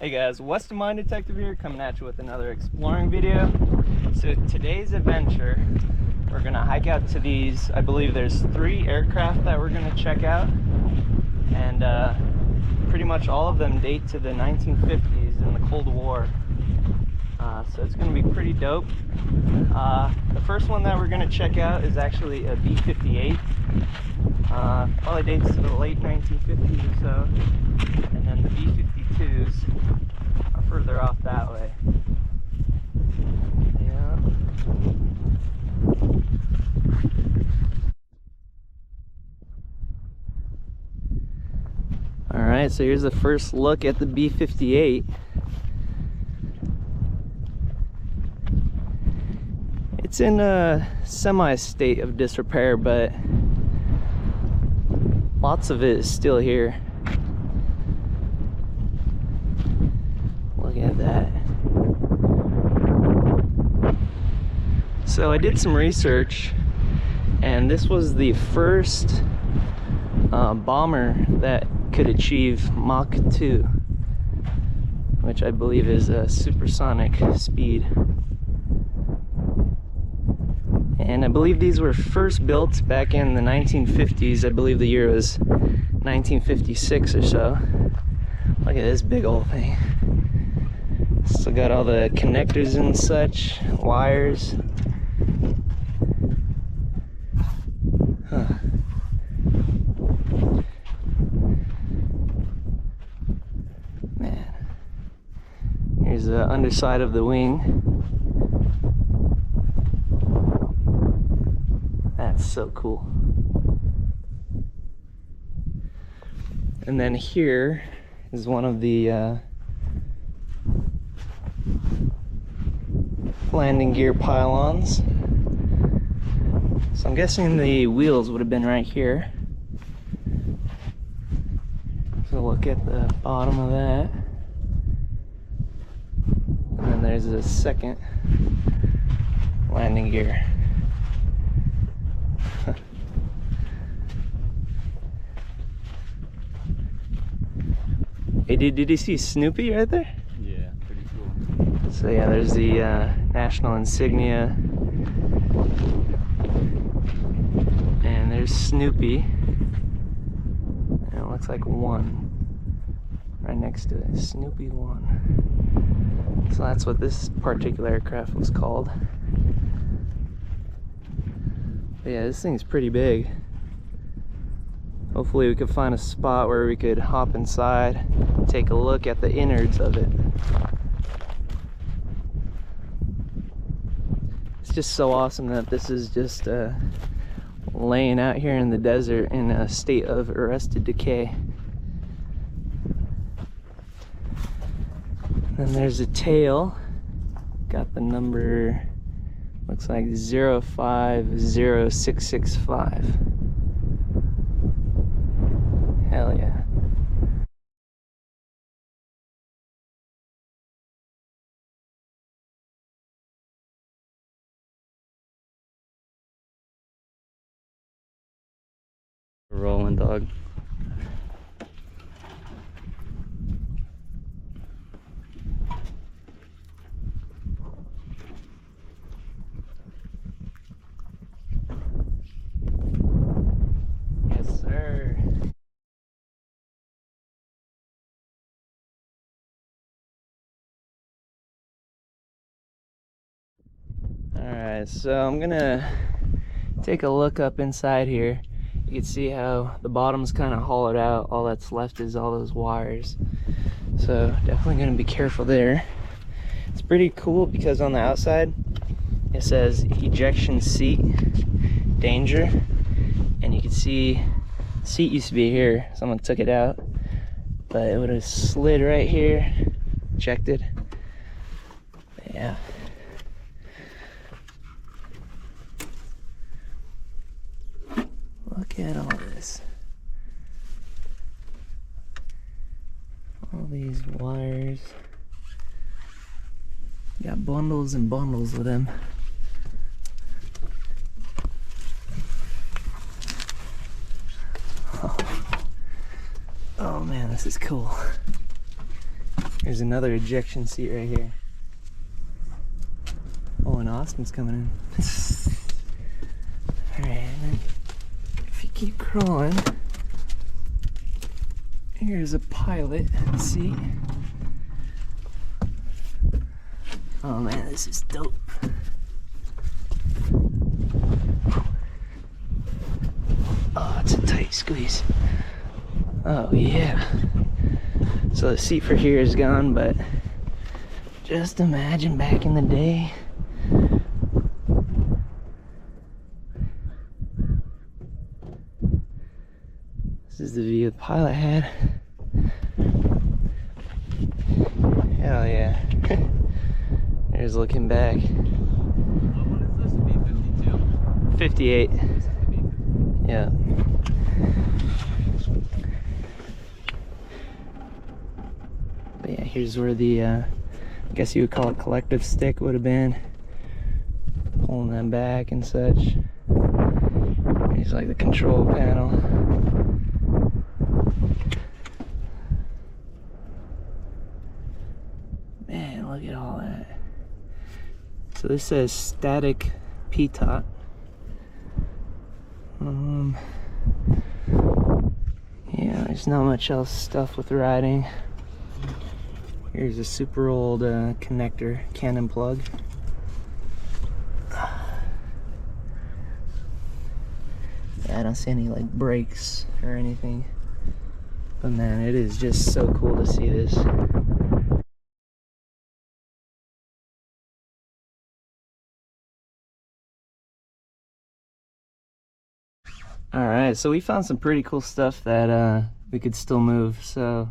Hey guys, West of Mine Detective here, coming at you with another exploring video. So today's adventure, we're gonna hike out to these, I believe there's 3 aircraft that we're gonna check out, and pretty much all of them date to the 1950s in the Cold War. So it's gonna be pretty dope. The first one that we're gonna check out is actually a B-58. Probably dates to the late 1950s or so, and then the B-52s are further off that way. Yeah. Alright, so here's the first look at the B-58. It's in a semi-state of disrepair, but lots of it is still here. Look at that. So I did some research, and this was the first bomber that could achieve Mach 2, which I believe is a supersonic speed. And I believe these were first built back in the 1950s. I believe the year was 1956 or so. Look at this big old thing. Still got all the connectors and such, wires. Huh. Man. Here's the underside of the wing. That's so cool. And then here is one of the landing gear pylons. So I'm guessing the wheels would have been right here. So look at the bottom of that. And then there's a second landing gear. Hey, did you see Snoopy right there? Yeah, pretty cool. So yeah, there's the national insignia, and there's Snoopy, and it looks like 1 right next to it. Snoopy 1. So that's what this particular aircraft was called. But yeah, this thing's pretty big. Hopefully we could find a spot where we could hop inside, take a look at the innards of it. It's just so awesome that this is just laying out here in the desert in a state of arrested decay. Then there's a tail. Got the number, looks like 050665. Hell yeah. Rolling dog. Yes, sir. Alright, so I'm gonna take a look up inside here. You can see how the bottom's kind of hollowed out. All that's left is all those wires. So definitely gonna be careful there. It's pretty cool because on the outside it says ejection seat danger, and you can see the seat used to be here. Someone took it out, but it would have slid right here, ejected. Yeah. Look at all this. All these wires. Got bundles and bundles of them. Oh man, this is cool. There's another ejection seat right here. Oh, and Austin's coming in. Alright, and then if you keep crawling, here's a pilot seat. Oh man, this is dope. Oh, it's a tight squeeze. Oh yeah. So the seat for here is gone, but just imagine back in the day. This is the view the pilot had. Hell yeah. There's looking back. What one is this? B-52? 58. Yeah. But yeah, here's where the, I guess you would call it collective stick would have been. Pulling that back and such. Here's like the control panel. Man, look at all that. So this says static pitot. Yeah, there's not much else stuff with riding. Here's a super old connector, Canon plug. Yeah, I don't see any like brakes or anything. But man, it is just so cool to see this. Alright, so we found some pretty cool stuff that we could still move. So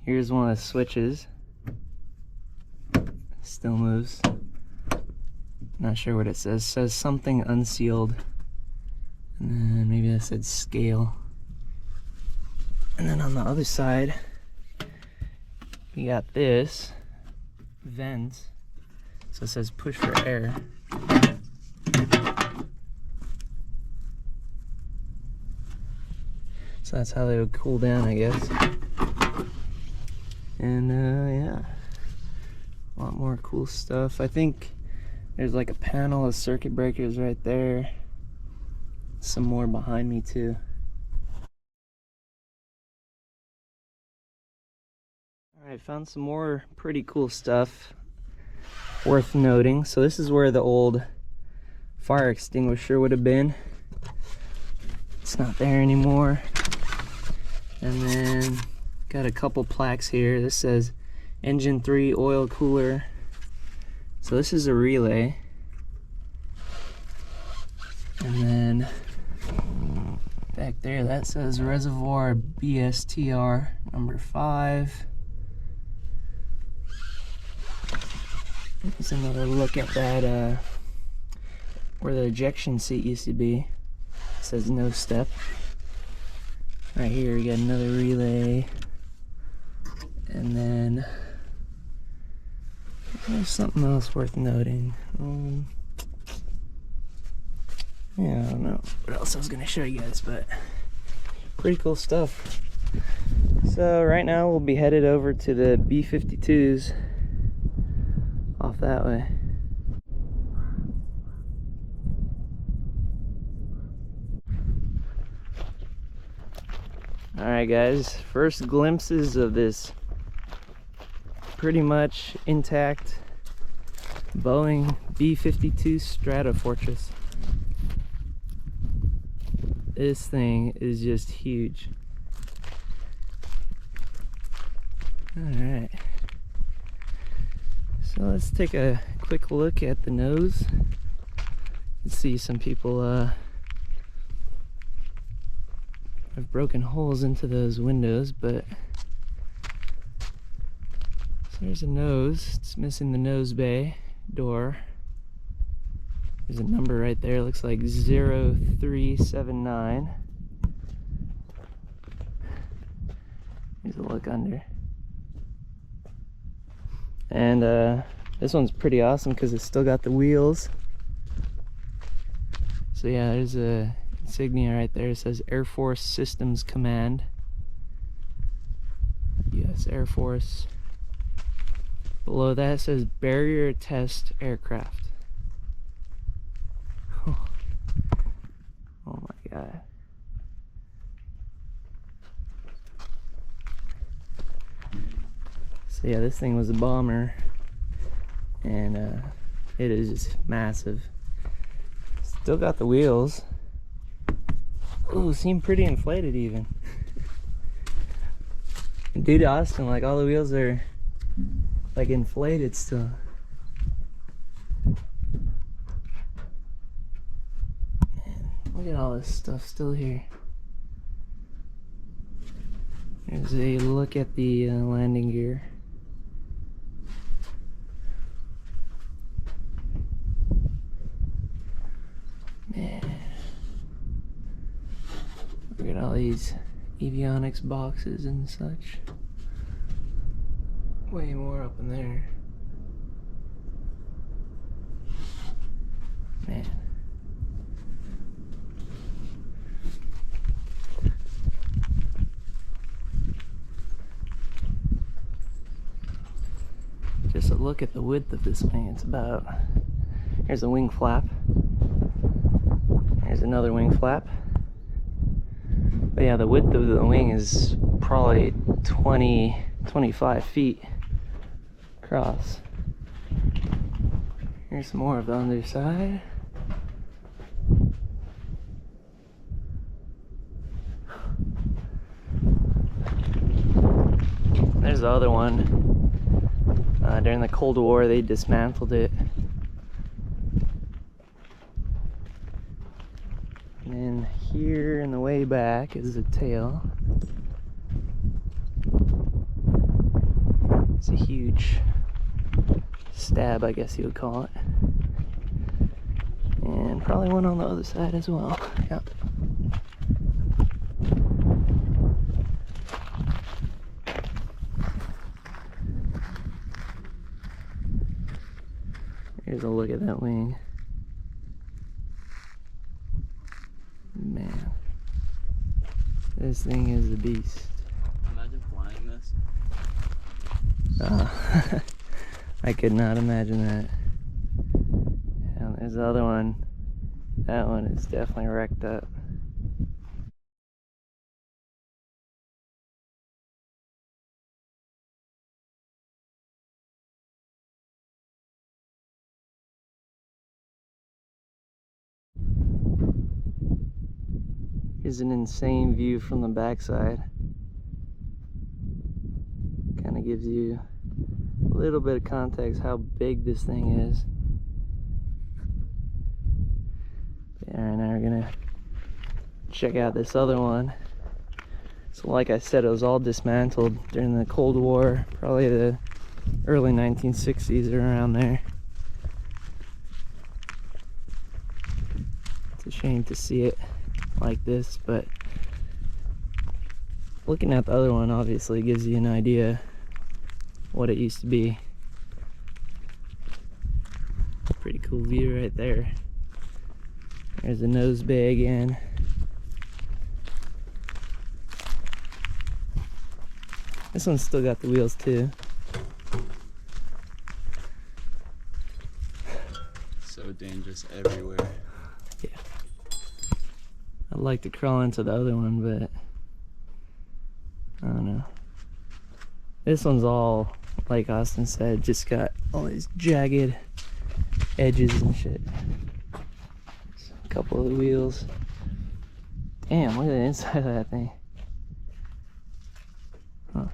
here's one of the switches. Still moves. Not sure what it says. It says something unsealed. And then maybe that said scale. And then on the other side, we got this vent. So it says push for air. So that's how they would cool down, I guess. And yeah, a lot more cool stuff. I think there's like a panel of circuit breakers right there. Some more behind me too. Alright, found some more pretty cool stuff worth noting. So this is where the old fire extinguisher would have been. It's not there anymore. And then got a couple plaques here. This says engine 3 oil cooler. So this is a relay. And then back there that says reservoir BSTR number 5. Here's another look at that where the ejection seat used to be. It says no step. Right here we got another relay, and then there's something else worth noting. Yeah, I don't know what else I was gonna show you guys, but pretty cool stuff. So right now we'll be headed over to the B-52s off that way. Alright guys, first glimpses of this pretty much intact Boeing B-52 Stratofortress. This thing is just huge. Alright, so let's take a quick look at the nose. You can see some people I've broken holes into those windows, but so there's a nose. It's missing the nose bay door. There's a number right there. Looks like 0379. Here's a look under. And this one's pretty awesome because it's still got the wheels. So yeah, there's a insignia right there. It says Air Force Systems Command, U.S. Air Force. Below that says barrier test aircraft. Oh my god. So yeah, this thing was a bomber, and it is just massive. Still got the wheels. Ooh, seem pretty inflated even. Due to Austin, like all the wheels are like inflated still. Man, look at all this stuff still here. There's a look at the landing gear. Man, look at all these avionics boxes and such. Way more up in there. Man. Just a look at the width of this thing. It's about, here's a wing flap. There's another wing flap. But yeah, the width of the wing is probably 25 feet across. Here's some more of the underside. There's the other one. During the Cold War, they dismantled it. And then here in the way back is the tail. It's a huge stab, I guess you would call it. And probably one on the other side as well. Yep. Here's a look at that wing. Man, this thing is a beast. Imagine flying this. I could not imagine that. And there's the other one. That one is definitely wrecked up. Here's an insane view from the backside. Kind of gives you a little bit of context how big this thing is. Yeah, and now we're gonna check out this other one. So like I said, it was all dismantled during the Cold War, probably the early 1960s or around there. It's a shame to see it like this, but looking at the other one obviously gives you an idea what it used to be. Pretty cool view right there. There's the nose bay again. This one's still got the wheels too. So dangerous everywhere. Yeah. I'd like to crawl into the other one, but I don't know. This one's all, like Austin said, just got all these jagged edges and shit. A couple of the wheels. Damn, look at the inside of that thing. Huh.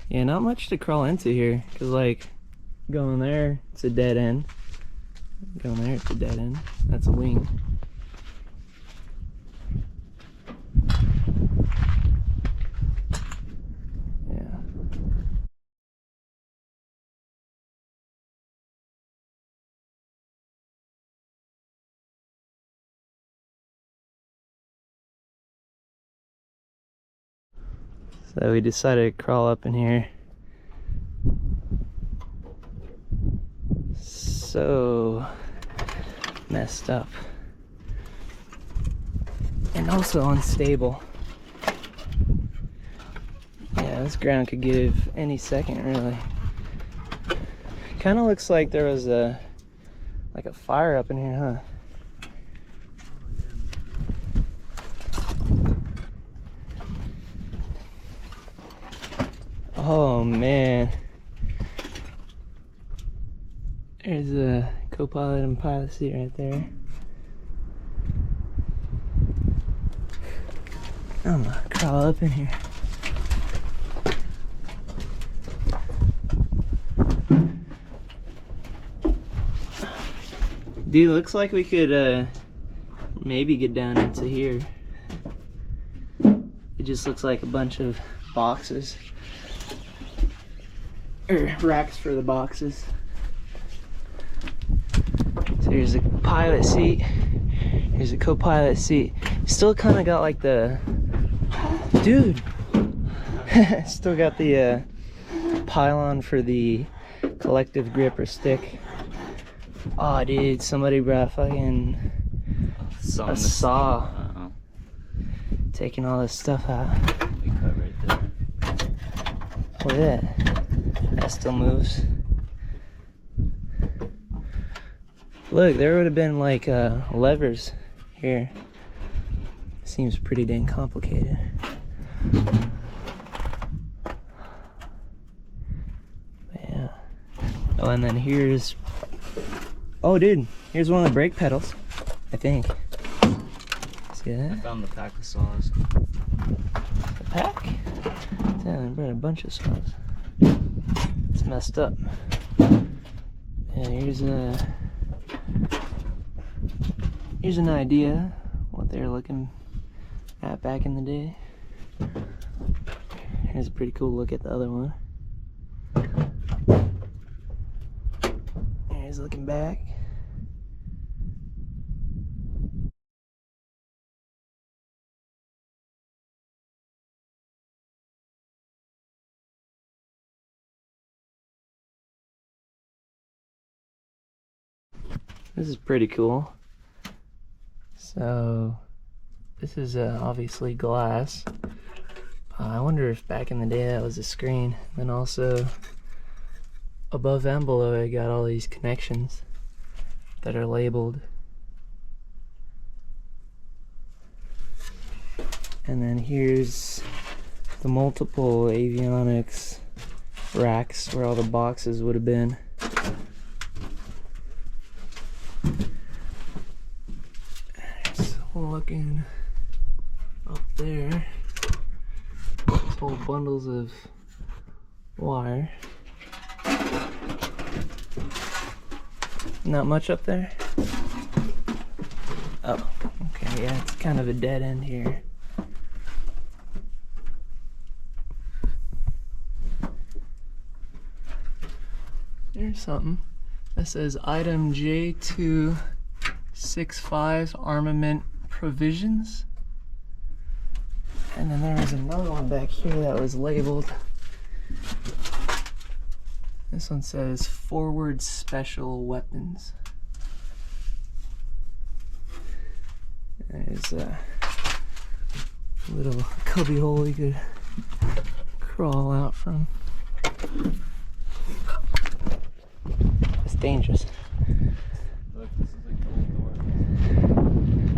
Yeah, not much to crawl into here, because like going there, it's a dead end. Going there, it's a dead end. That's a wing. Yeah. So we decided to crawl up in here. So messed up. And also unstable. Yeah, this ground could give any second, really. Kind of looks like there was a fire up in here, huh? Oh man. There's a co-pilot and pilot seat right there. I'm gonna crawl up in here. Dude, looks like we could maybe get down into here. It just looks like a bunch of boxes. Or racks for the boxes. So here's a pilot seat. Here's a co-pilot seat. Still kind of got like the... Dude! Still got the pylon for the collective grip or stick. Oh, dude, somebody brought fucking a saw. Uh-oh. Taking all this stuff out. We cut right there. Look at that. That still moves. Look, there would have been like levers here. Seems pretty dang complicated. Yeah. Oh, and then here's... Oh, dude, here's one of the brake pedals, I think. See that? I found the pack of saws. The pack? Damn, I brought a bunch of saws. It's messed up. And here's an idea what they were looking at back in the day. Here's a pretty cool look at the other one. Here's looking back. This is pretty cool. So this is obviously glass. I wonder if back in the day that was a screen. Then also above and below I got all these connections that are labeled. And then here's the multiple avionics racks where all the boxes would have been. Looking up there, there's whole bundles of wire. Not much up there. Oh, okay, yeah, it's kind of a dead end here. There's something that says item J265 armament provisions. And then there was another one back here that was labeled. This one says forward special weapons. There's a little cubby hole you could crawl out from. It's dangerous. Look, this is like the old door.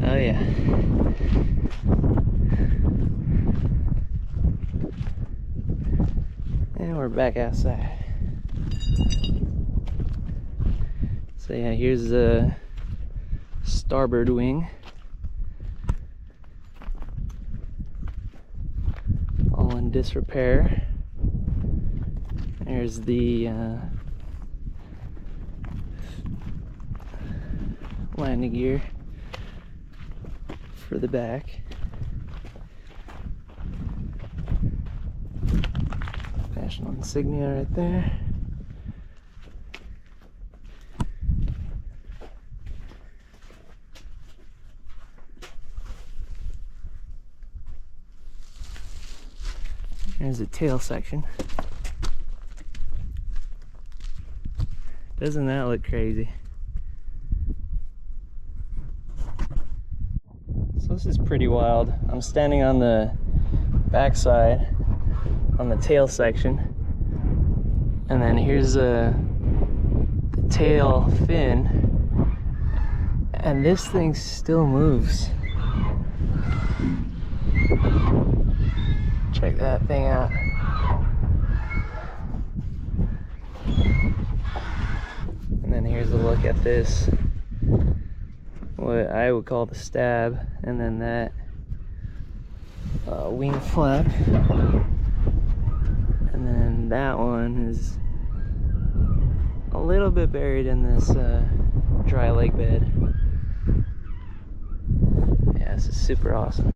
Oh yeah. And we're back outside. So yeah, here's the starboard wing. All in disrepair. There's the landing gear for the back. National insignia right there. There's the tail section. Doesn't that look crazy? So this is pretty wild. I'm standing on the backside on the tail section. And then here's the tail fin. And this thing still moves. Check that thing out. And then here's a look at this, what I would call the stab, and then that wing flap, and then that one is a little bit buried in this dry lake bed. Yeah, this is super awesome.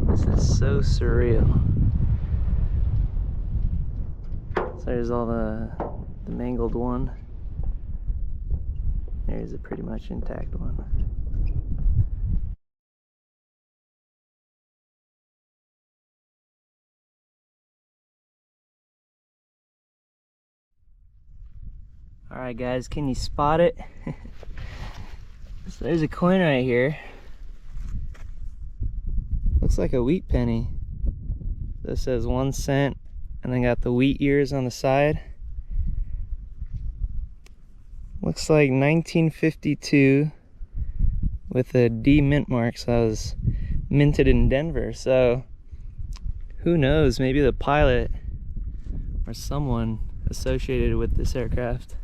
This is so surreal. So there's all the mangled one. There's a pretty much intact one. Alright guys, can you spot it? So there's a coin right here. Looks like a wheat penny. This says 1 cent, and then got the wheat ears on the side. Looks like 1952 with a D mint mark, so that was minted in Denver. So who knows, maybe the pilot or someone associated with this aircraft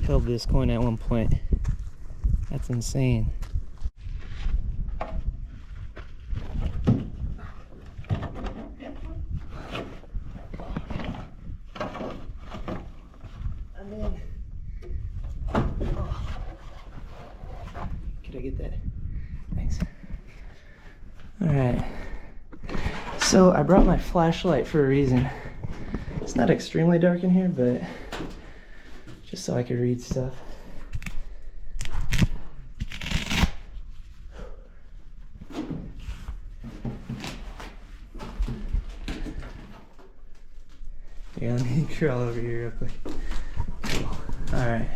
held this coin at one point. That's insane. Could I get that? Thanks. Alright. So I brought my flashlight for a reason. It's not extremely dark in here, but just so I could read stuff. Yeah, let me crawl over here real quick. Cool. Alright.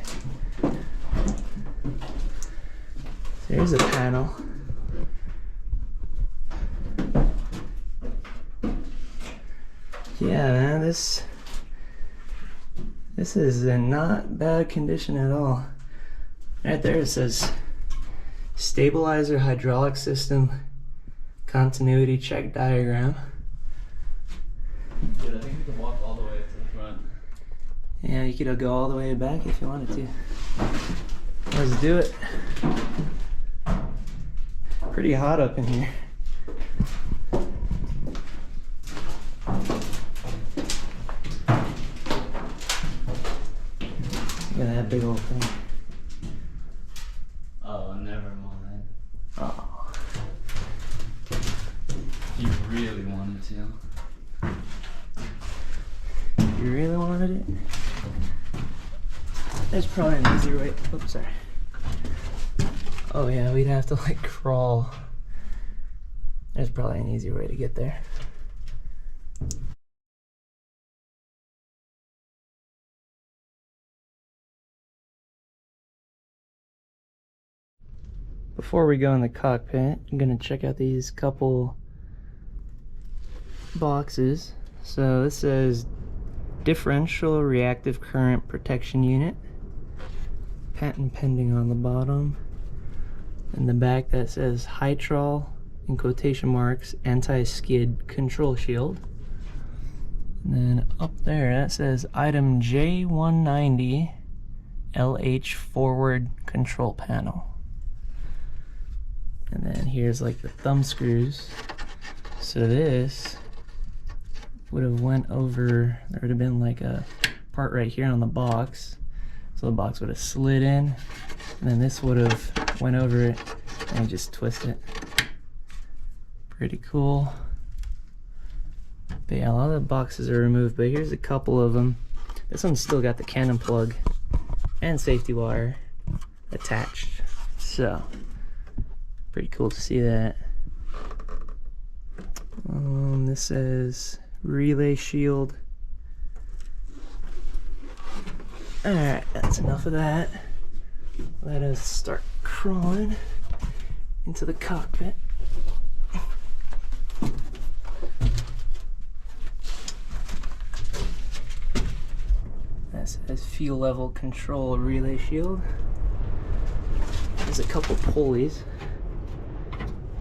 So here's a panel. Yeah, man, this is in not bad condition at all. Right there it says stabilizer hydraulic system continuity check diagram. Dude, I think we can walk all the way to the front. Yeah, you could go all the way back if you wanted to. Let's do it. Pretty hot up in here. Look at that big old thing. Oh, never mind. Oh. You really wanted to. You really wanted it? There's probably an easier way. Oops, sorry. Oh yeah, we'd have to like crawl. There's probably an easier way to get there. Before we go in the cockpit, I'm gonna check out these couple boxes. So this says differential reactive current protection unit, patent pending on the bottom. In the back that says Hytrol, in quotation marks, anti-skid control shield. And then up there that says item J190 LH forward control panel. And then here's like the thumb screws. So this would have went over, there would have been like a part right here on the box. So the box would have slid in, and then this would have went over it and just twist it. Pretty cool. But yeah, a lot of the boxes are removed, but here's a couple of them. This one's still got the cannon plug and safety wire attached. So, pretty cool to see that. This says relay shield. Alright, that's enough of that. Let us start crawling into the cockpit. That says fuel level control relay shield. There's a couple pulleys.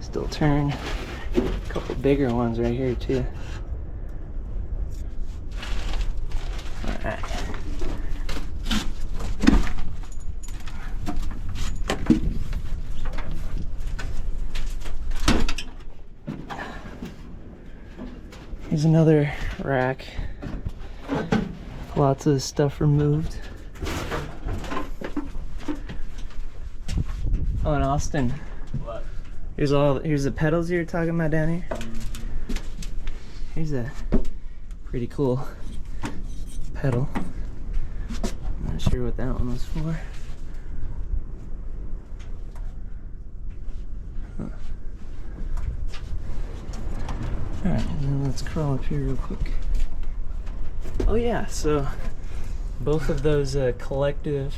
Still turn. A couple bigger ones right here too. Alright. Here's another rack. Lots of stuff removed. Oh, and Austin. What? Here's the pedals you were talking about down here. Here's a pretty cool pedal. I'm not sure what that one was for. Huh. Alright, and then let's crawl up here real quick. Oh yeah, so both of those collective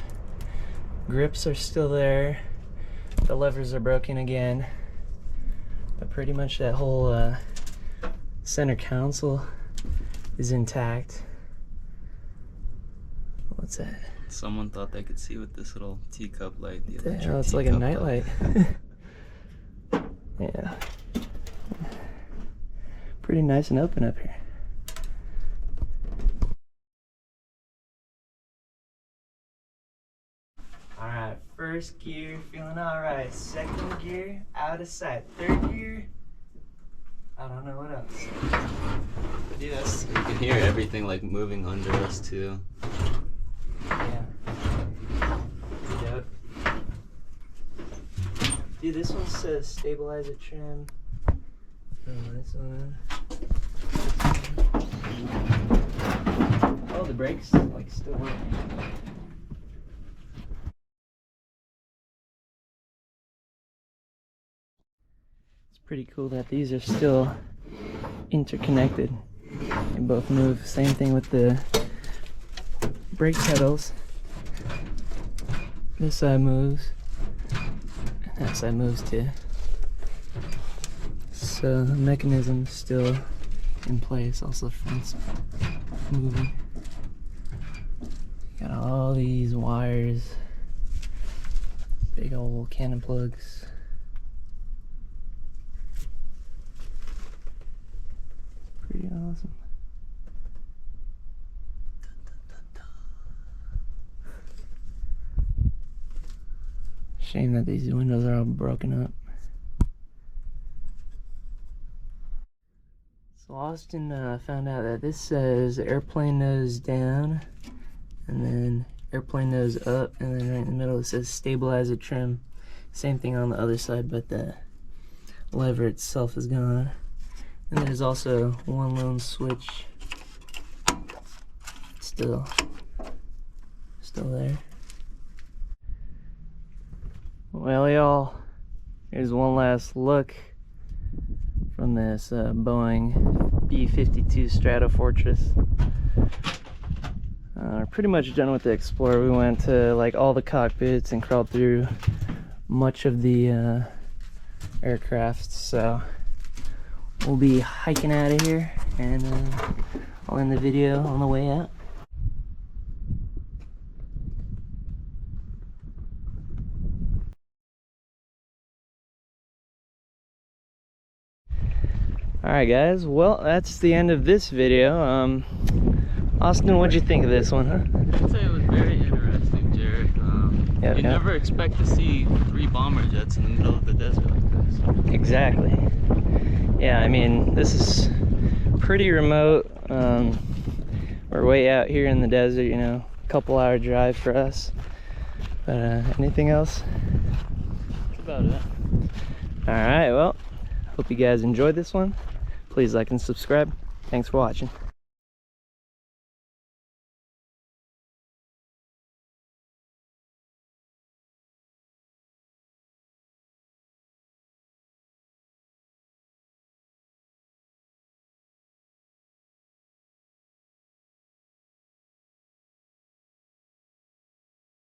grips are still there. The levers are broken again. But pretty much that whole center console is intact. What's that? Someone thought they could see with this little teacup light. Oh, it's like a nightlight. Yeah. Pretty nice and open up here. Alright, first gear, feeling alright. Second gear, out of sight. Third gear, I don't know what else. But do this. You can hear everything like moving under us too. Yeah. Yep. Dude, this one says stabilizer trim. This one. Oh, the brakes like still working. It's pretty cool that these are still interconnected. They both move. Same thing with the brake pedals. This side moves, and that side moves too. So the mechanism's still in place. Also, front's moving. Got all these wires, big old cannon plugs. Pretty awesome. Shame that these windows are all broken up. So Austin found out that this says airplane nose down, and then airplane nose up, and then right in the middle it says stabilizer trim. Same thing on the other side, but the lever itself is gone. And there's also one lone switch still there. Well, y'all, here's one last look from this Boeing B-52 Stratofortress. We're pretty much done with the Explorer. We went to like all the cockpits and crawled through much of the aircraft, so we'll be hiking out of here, and I'll end the video on the way out. Alright guys, well that's the end of this video. Austin, what'd you think of this one, huh? I'd say it was very interesting, Jared. You never expect to see 3 bomber jets in the middle of the desert like this. Exactly. Yeah, I mean, this is pretty remote. We're way out here in the desert, you know, a couple-hour drive for us. But anything else? That's about it. Alright, well, hope you guys enjoyed this one. Please like and subscribe. Thanks for watching.